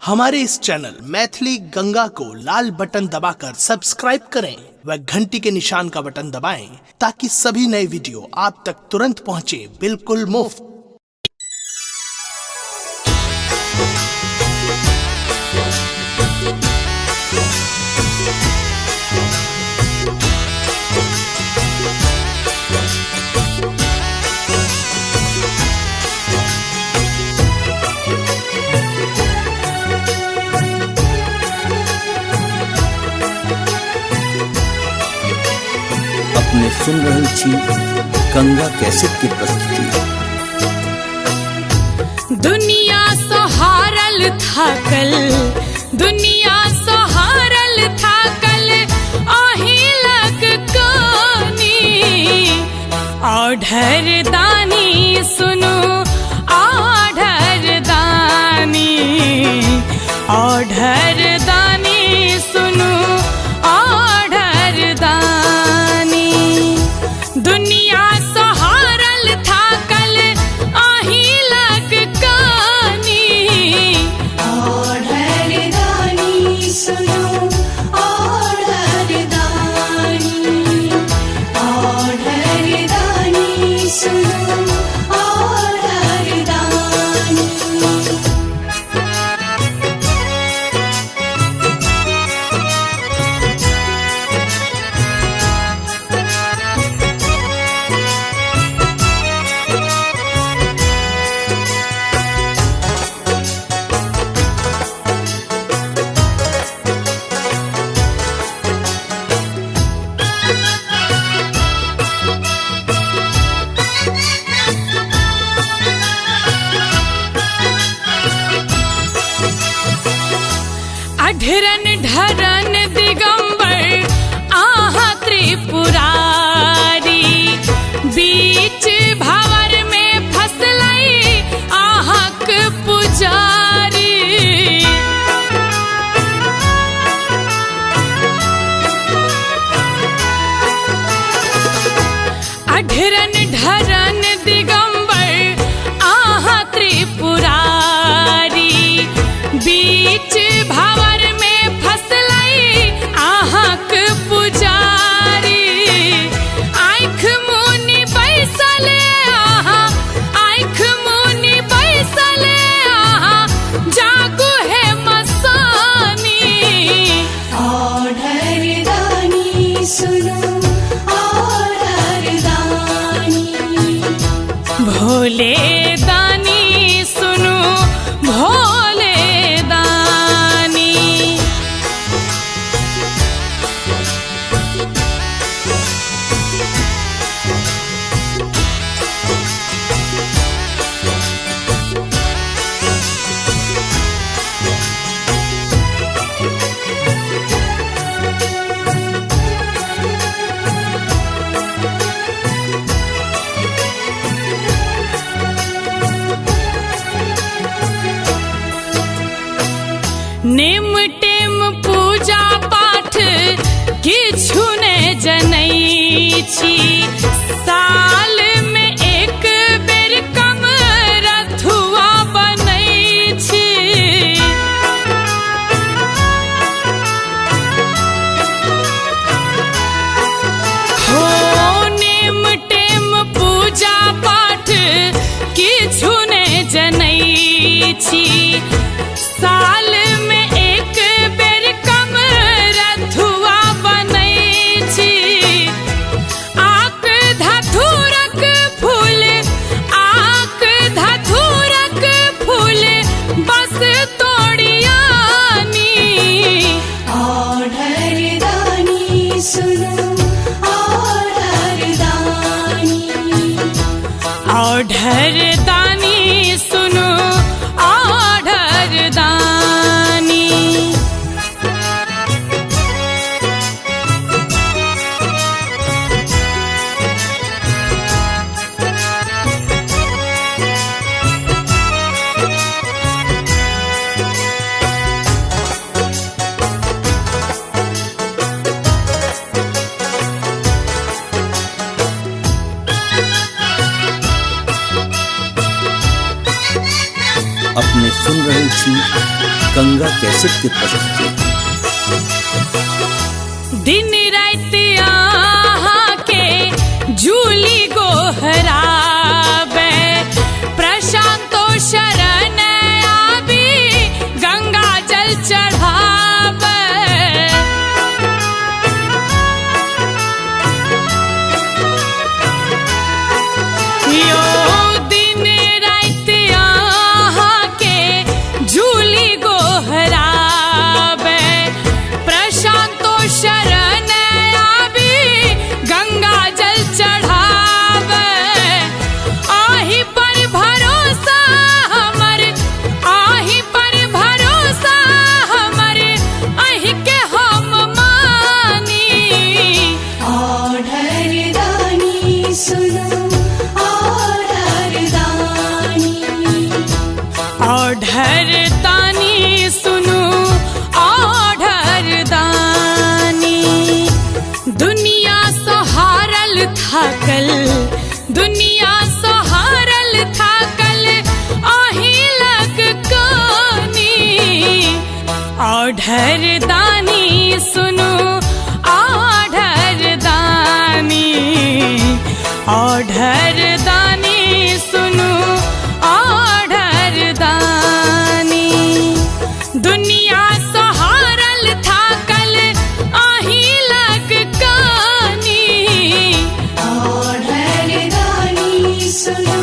हमारे इस चैनल मैथिली गंगा को लाल बटन दबाकर सब्सक्राइब करें व घंटी के निशान का बटन दबाएं ताकि सभी नए वीडियो आप तक तुरंत पहुंचे बिल्कुल मुफ्त। अपने सुन रहल छी गंगा कैसेट की प्रस्तुति। दुनिया सहारल थाकल, दुनिया सहारल थाकल, आही लग कानी आढ़र दानी सुनो, आढ़र दानी, आढ़र दानी सुनो, आढ़र दानी। दुनिया सहारल थाकल, आही लग कानी आढ़र दानी सुनो, आढ़र दानी, आढ़र दानी सुनो, आढ़र दानी। अढरन ढरन दिगंबर आहा त्रिपुरारी, बीच भंवर में फसलई आहक पुजारी। अढरन ढरन दिगंबर आहा त्रिपुरारी, बीच भंवर में फसलई आहक पुजारी। आँख मुनि बैसल आहा, आँख मुनि बैसल आहा, जागू है मसानी आढ़र दानी सुनो, आढ़र दानी। भोले दानी सुनो, भोले दानी। नेम टेम पूजा पाठ किछु ने जनै छी, साल में एक बेर कम रथुआ बनै छी। हो नेम टेम पूजा पाठ किछु ने जनै छी, साल में एक बेर कम रथुआ बनै छी। आक धथुरक फूल, आक धथुरक फूल बस तोड़ियानी आढ़र दानी सुनो, आढ़र दानी। आढ़र दानी सुनो, आढ़र दानी। अपने सुन रहल छी गंगा कैसेट की प्रस्तुति। दिन रात आहा के जूली गोहराबे, प्रशांतो शरण आबी गंगा जल चढ़ाबे। यो दिन रात आहा के जूली गोहराबे, प्रशांतो शरण आबी गंगा जल चढ़ाबे। आही पर भरोसा हमर, आही पर भरोसा हमर, आही के हम मानी। आढ़र दानी सुनो, आढ़र दानी। आढ़र दानी सुनु, आढ़र दानी। दुनिया सहारल थाकल, दुनिया सहारल थाकल, आही लग कानी। आढ़र दानी सुनु, आढ़र दानी। आढ़र दानी सुनु, आढ़र दानी। दुनिया सहारल थाकल, आही लग कानी। आढ़र दानी सुनो,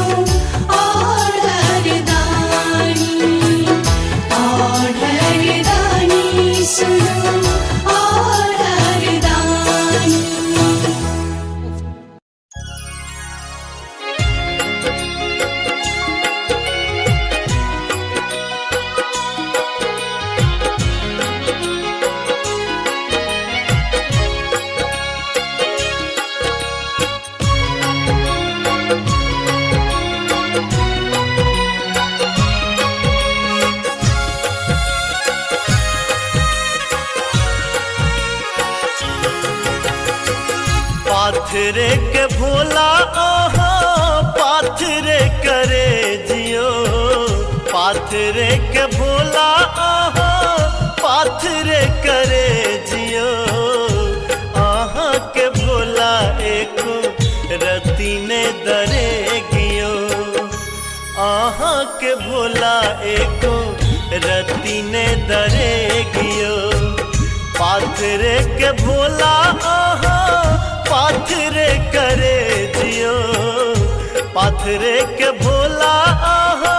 आढ़र दानी। आढ़र दानी सुनो, आढ़र दानी। पाथरे के भोला आहा, पाथरे करे जियो। पाथरे के भोला आहा, पाथरे करे जियो। आहा के भोला एको रती ने दरे गियो। आहा के भोला एको रती ने दरे गियो। पाथरे के भोला आहा, पाथरे करे जियो। पाथरे के भोला आहा,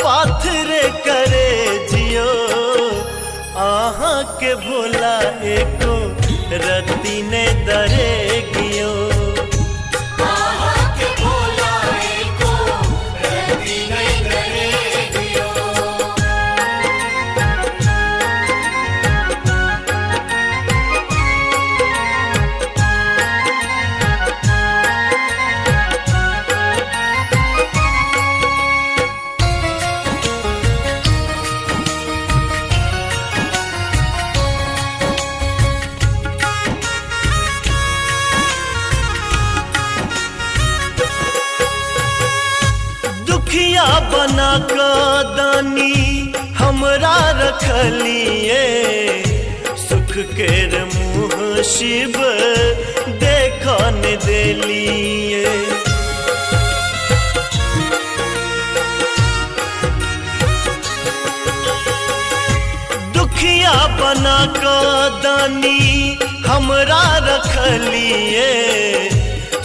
पाथरे करे जियो। आहा के भोला एको रती ने दरे गियो। आहा के भोला एको रती ने दरे गियो। दुखिया बना का दानी हमरा रखलिए। सुख केर मुँह शिव देखा न देलिए। दुखिया बना का दानी हमरा रखलिए।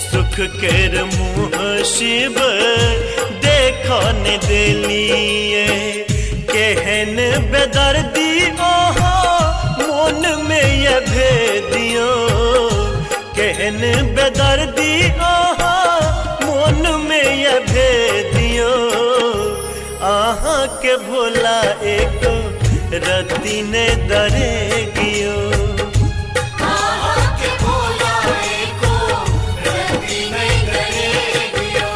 सुख केर मुँह शिव देखा न देलिए। केहन बेदर्दी ओहो मोन में ये भेदियो। केहन बेदर्दी ओहो मोन में ये भेदियो। आहा के भोला एको रती ने दरे गियो। आहा के भोला एको रती ने दरे गियो।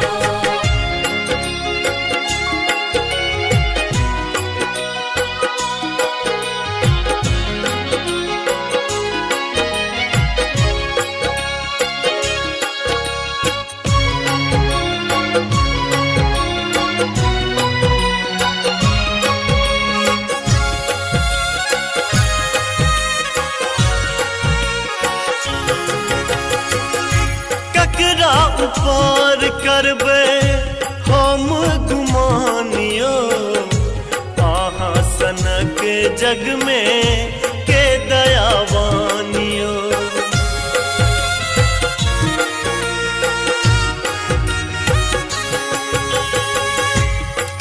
ऊपर करबे हम गुमानियो आहा सनक जग में के दयावानियो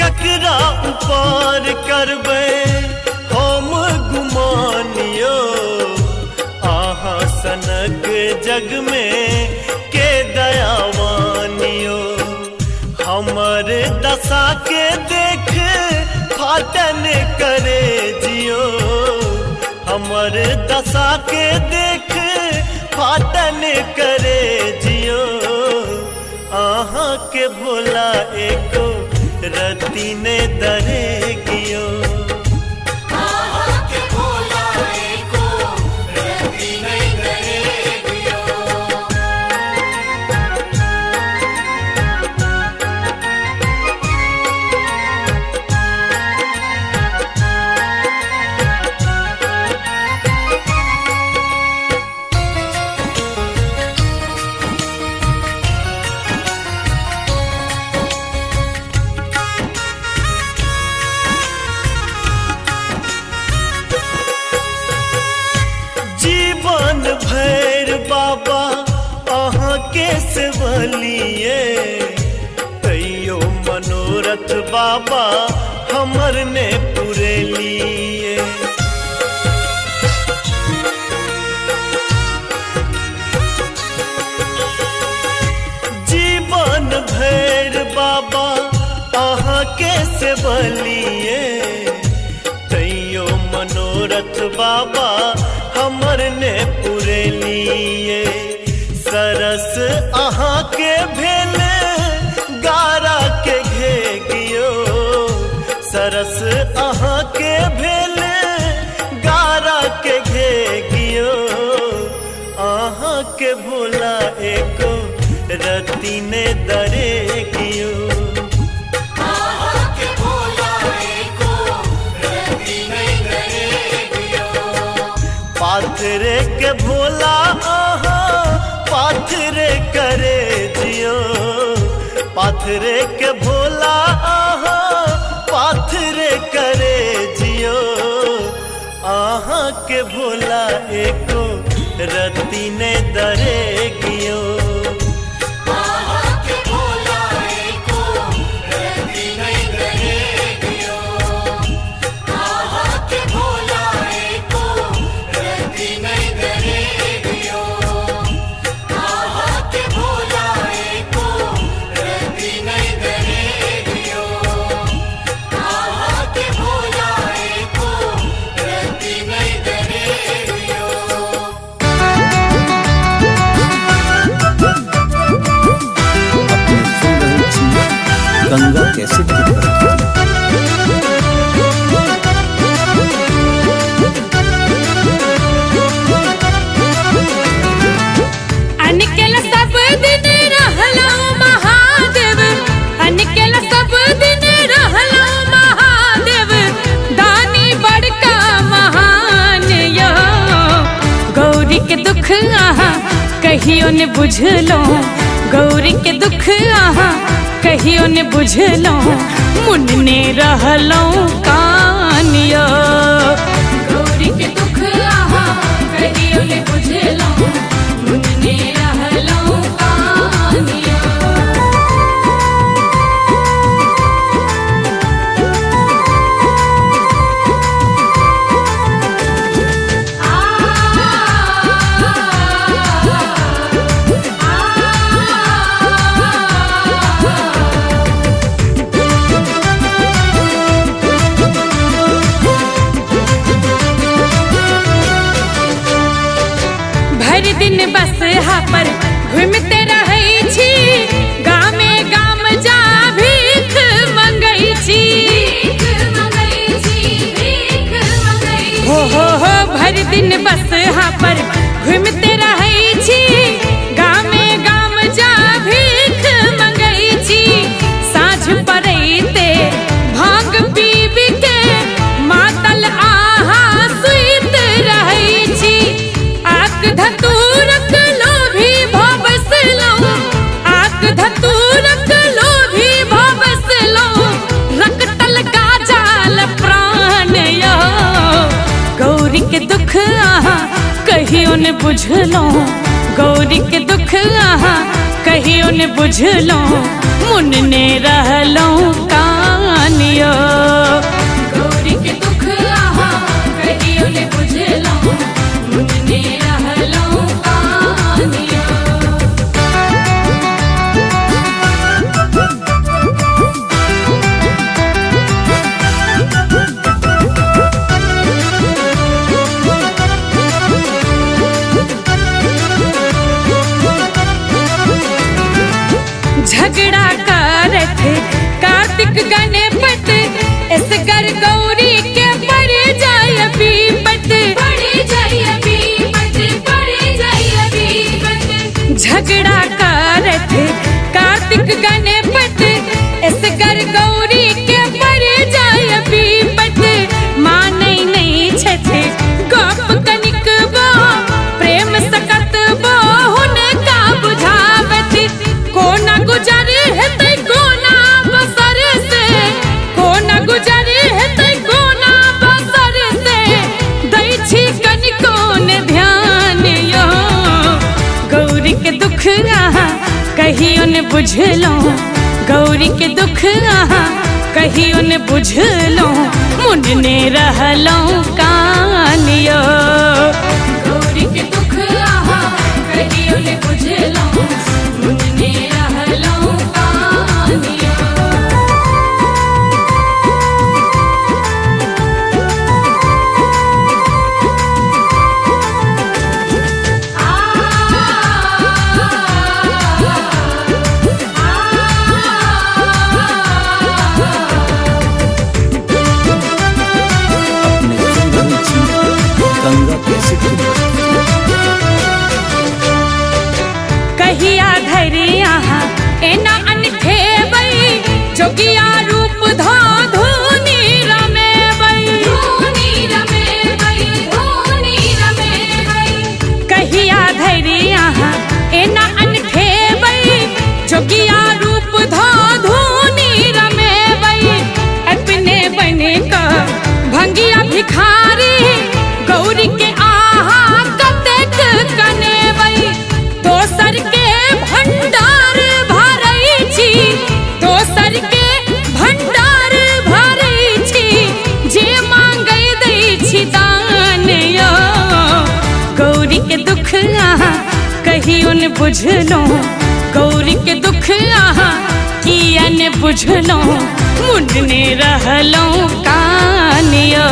ककरा ऊपर करबे हम गुमानियो आहा सनक जग में के दयावानियो हमर दशा के देख फाटन करे जियो हमर दशा के देख फाटन करे जियो आहा के भोला एको रति ने दरे गियो जीवन भैर बाबा अहाँ के सेवलिए तैयो मनोरथ बाबा हमर ने पूरे लिए जीवन भैर बाबा अहाँ के सेवलिए तैयो मनोरथ बाबा हमर ने पूरे लिए सरस अहाँ के भेल गारा के घेगियो सरस अहाँ के भेल गारा के घेगियो अहाँ के भोला एको रति ने दरे गियो पाथरे के भोला आहा पाथरे करे जियो पाथरे के भोला आहा पाथरे करे जियो आहा के भोला एको रति ने दरे गियो गंगा कैसेट की प्रस्तुति। अनकेला सब दिन रहला महादेव अनकेला सब दिन रहला महादेव दानी बड़का महान यो गौरी के दुख आहा कहियो ने बुझलो गौरी के दुख आहा कहियो ने बुझलो मुन्ने रहलो कानियो गौरी के दुख आहा कहियो ने बुझलो मुन्ने रहलो कानियो भर दिन बस हा पर घूमते रहै छी गामे गाम जा भीख मंगै छी हो भर दिन बस हा पर घूमते रहै छी गामे गाम जा भीख मंगै छी साँझ पड़ैते भांग पीब के मातल आहा सुइत रहै छी आक धतूरक लोभी भवसलौ आक के दुख आहा कहियो ने बुझलो, गौरी के दुख आहा कहियो ने बुझलो, मुन्ने रहलो कानियो। गौरी के दुख आहा कहियो ने बुझलो, मुन्ने रहलो कानियो। झगड़ा करत कार्तिक गणपत, इस कर गौरी के पड़ जाय बीपत, पड़ जाय बीपत, पड़ जाय बीपत। झगड़ा करत कार्तिक गणपत, इस कर गौरी के पड़ जाय बीपत। मानै नहीं छथे गप कनिक बो, प्रेम सकत बो हुनका बुझावत। कोना गुजरे हेतै कोना बसर से, कोना गुजरे हेतै कोना बसर से, दै छी कनिको ने ध्यान यो। गौरी के दुख आहा कहियो ने बुझलो, गौरी के दुख आहा कहियो ने बुझलो, मुन्ने रहलो कानियो। गौरी के दुख आहा कहियो ने बुझलो, मुन्ने रहलो कानियो। अपने सुन रही थी गंगा कैसेट की प्रस्तुति। कहिया धरि आहा एना अनठेबै, जोगिया रूप धो धुनी रमेबै, धुनी रमेबै, धुनी रमेबै। कहिया धरि आहा एना अनठेबै, जोगिया रूप धो धुनी रमेबै। अपने बने का भंगिया भिखारी, गौरी के आहा कतेक कनेबै। दोसर के भंडार भरै छी, दोसर के भंडार भरै छी, जे मांगै दै छी दान यो। गौरी के दुख आहा कहियो ने बुझलो, गौरी के दुख आहा किया ने बुझलो, मुन्ने रहलो कानियो।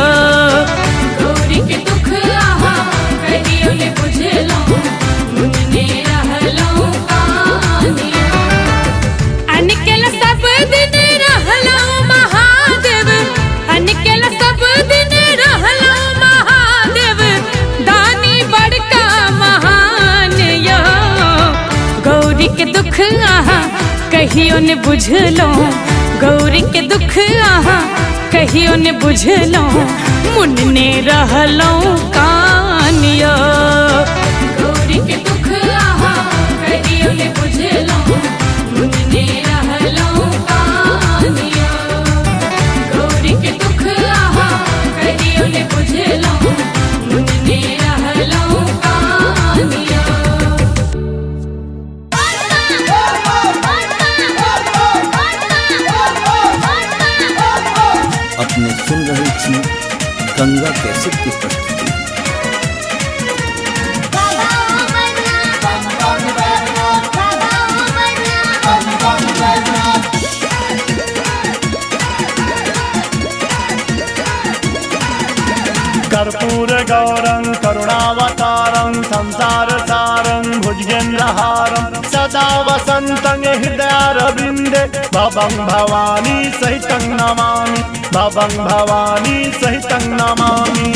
गौरी के दुख आहा कहियो ने बुझलो, मुन्ने रहलो कानियो। अनकेल सब दिन रहलो महादेव, अनकेल सब दिन रहलो महादेव, दानी बड़का महान यो। गौरी के दुख आहा कहियो ने बुझलो, गौरी के दुख आहा कहियो ने बुझलो, मुन्ने रहलो कानियो। गौरी के दुख आहा कहियो ने बुझलो, मुन्ने रहलो कानियो। गौरी के दुख आहा कहियो ने बुझलो, मुन्ने रहलो कानियो। अपने सुन रही थी गंगा कैसेट की प्रस्तुति। कर्पूर गौरं करुणावतारं संसार सारं भुजगेन्द्रहारं सदा वसन्तं हृदयारविन्दे भवं भवानी सहितं नमामि, भवं भवानी सहितं नमामि।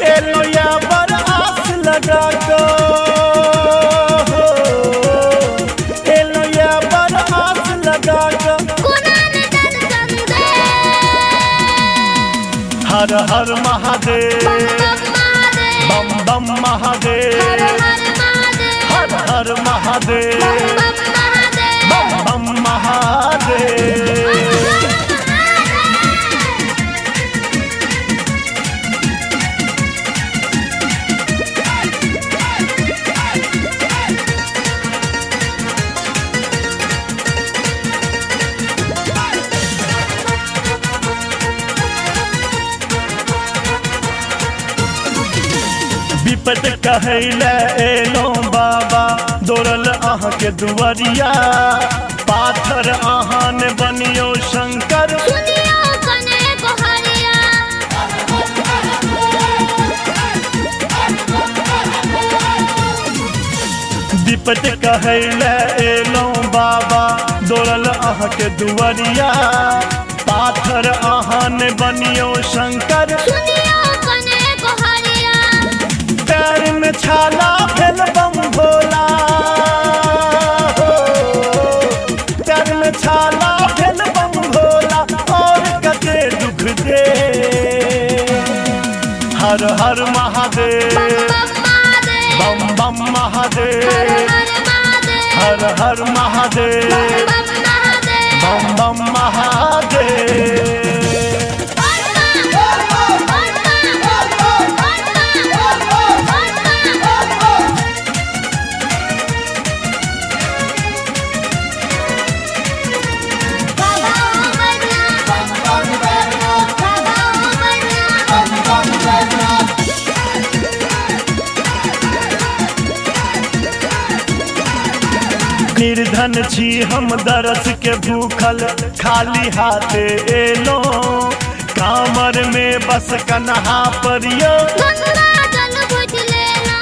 एलोया पर आस लगा को, एलोया पर आस लगा को, हर हर महादेव, बम बम महादेव, हर हर महादेव, बम बम महादेव। विपत कहैले एलो बाबा दौड़ल अहाँ के दुआरिया पाथर अहाँ ने बनियो शंकर सुनियो कने गोहरिया विपत कहैले एलो बाबा दौड़ल अहाँ के दुआरिया पाथर अहाँ ने बनियो शंकर सुनियो कने गोहरिया पैर में छाला भेल बम भोला हो पैर में छाला भेल बम भोला और कते दुख दे हर हर महादेव बम बम महादेव हर हर महादेव बम बम महादेव निर्धन छी हम दरस के भूखल खाली हाथे एलो कामर में बस कन्हा परियो गंगा जल बुझ लेना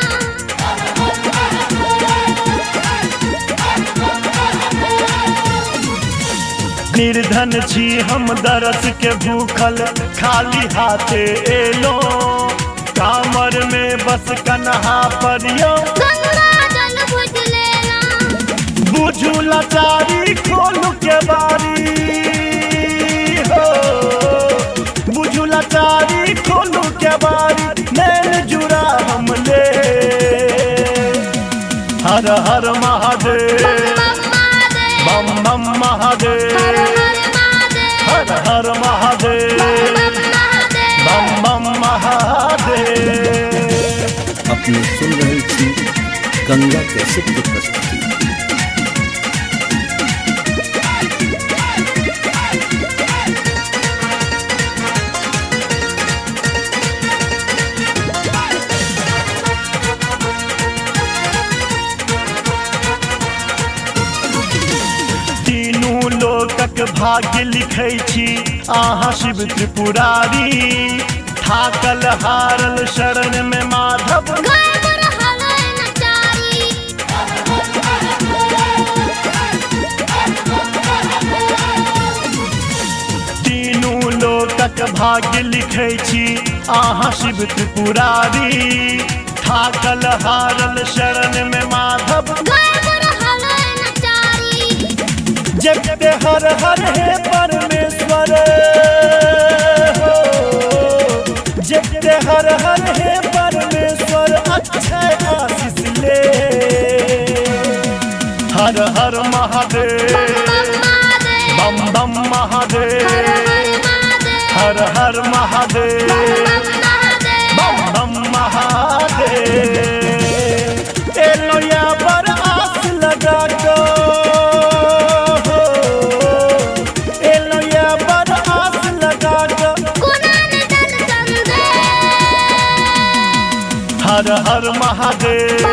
निर्धन छी हम दरस के भूखल खाली हाथे एलो कामर में बस कन्हा परियो गंगा जल बुझ लेना बुझू लाचारी खोलू के बारी हो बुझू लाचारी खोलू के बारी नैन जुड़ा हमले हर हर महादेव बम बम महादेव हर हर महादेव बम बम महादेव। अपने सुन रहे थी गंगा कैसेट की प्रस्तुति। तीनू लोकक भाग्य लिखै छी अहाँ शिव त्रिपुरारी थाकल हारल शरण में माधव घर हलै नचारी तीनू लोकक भाग्य लिखै छी अहाँ शिव त्रिपुरारी थाकल हारल शरण में माधव घर हलै नचारी जगते हर हर हे परमेश्वर हो जगते हर हर हे परमेश्वर अक्षय आशीष ले हर हर महादेव बम बम महादेव हर हर महादेव बम बम महादेव एलो या पर आस लगा दो हो एलो या पर आस लगा दो गुनाने दल संदे हर हर महादेव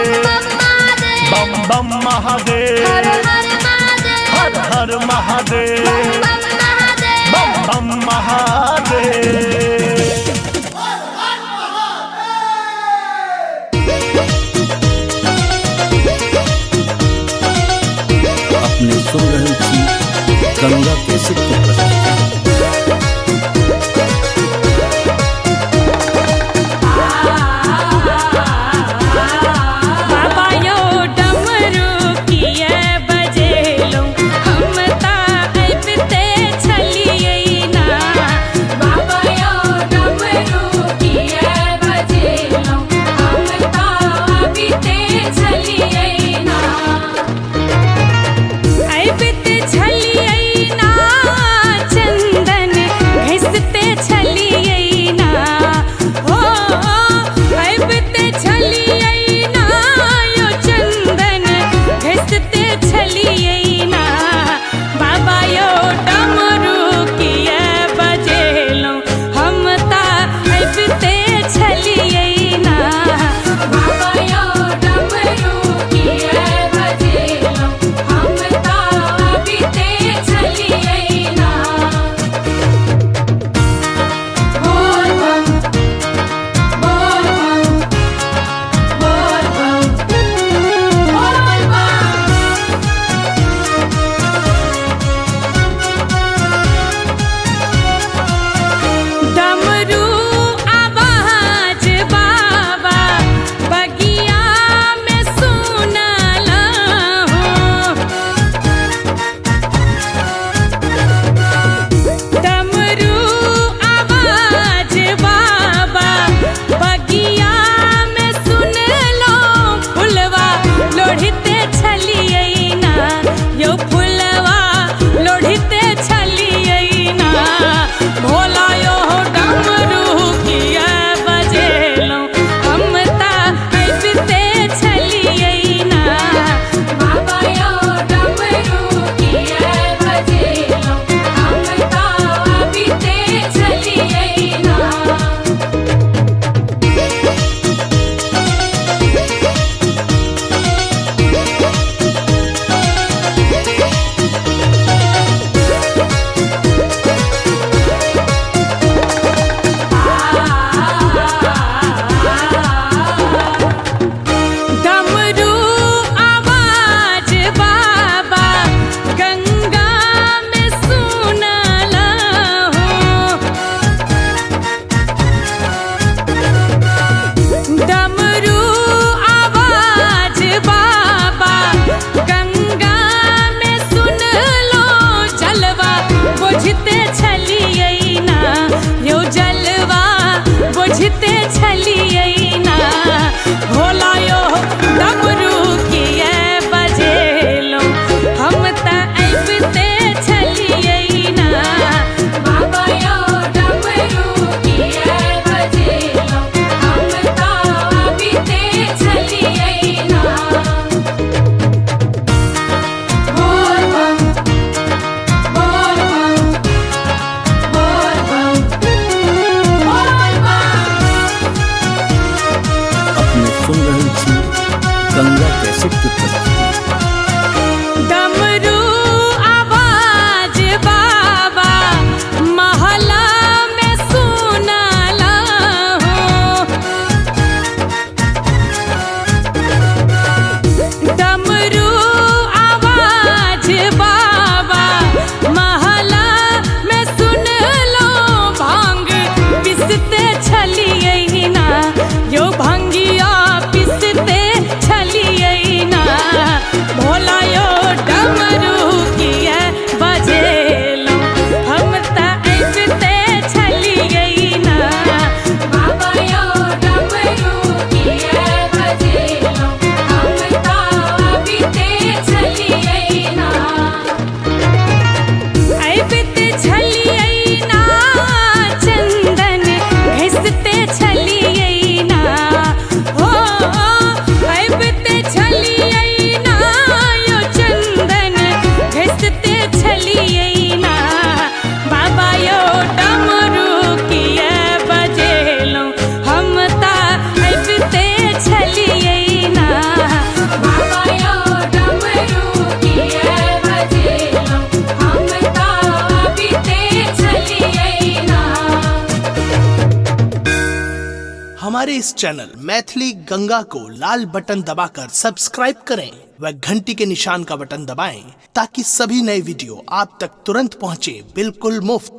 बम बम महादेव हर हर महादेव बम बम महादेव। अपने सुन रहे थी गंगा कैसेट की प्रस्तुति। बाबा यो डमरू किए बजेलो हम ता अबिते छलियै ना बाबा यो डमरू किए बजेलो हम ता अबिते छलियै ना अबिते छलियै ना छलियैना भोला यो डमरू किए बजेलो हम त अबिते छलियैना बाबा यो डमरू किए बजेलो हम त अबिते छलियैना बोल बम बोल बम बोल बम बोल बम। अपने सुन रहल छी गंगा कैसेट के प्रस्तुति। डमरू आवाज बाबा महला में सुनाला हो डमरू आवाज बाबा महला में सुन लो भांग पिसते छलियैना यो भंगिया पिसते छलियैना भोला यो डमरू किए बजेलो हम त अबिते छलियैना बाबा यो डमरू किए बजेलो हम त अबिते छलियैना अबिते छलियैना चंदन घिसते छलियैना हो अबिते छलियैना यो चंदन घिसते छलियैना बाबा यो डमरू किए बजेलो हम त अबिते छलियैना बाबा यो डमरू किए बजेलो हम त अबिते छलियैना। हमारे इस चैनल मैथिली गंगा को लाल बटन दबाकर सब्सक्राइब करें व घंटी के निशान का बटन दबाएं ताकि सभी नए वीडियो आप तक तुरंत पहुंचे बिल्कुल मुफ्त।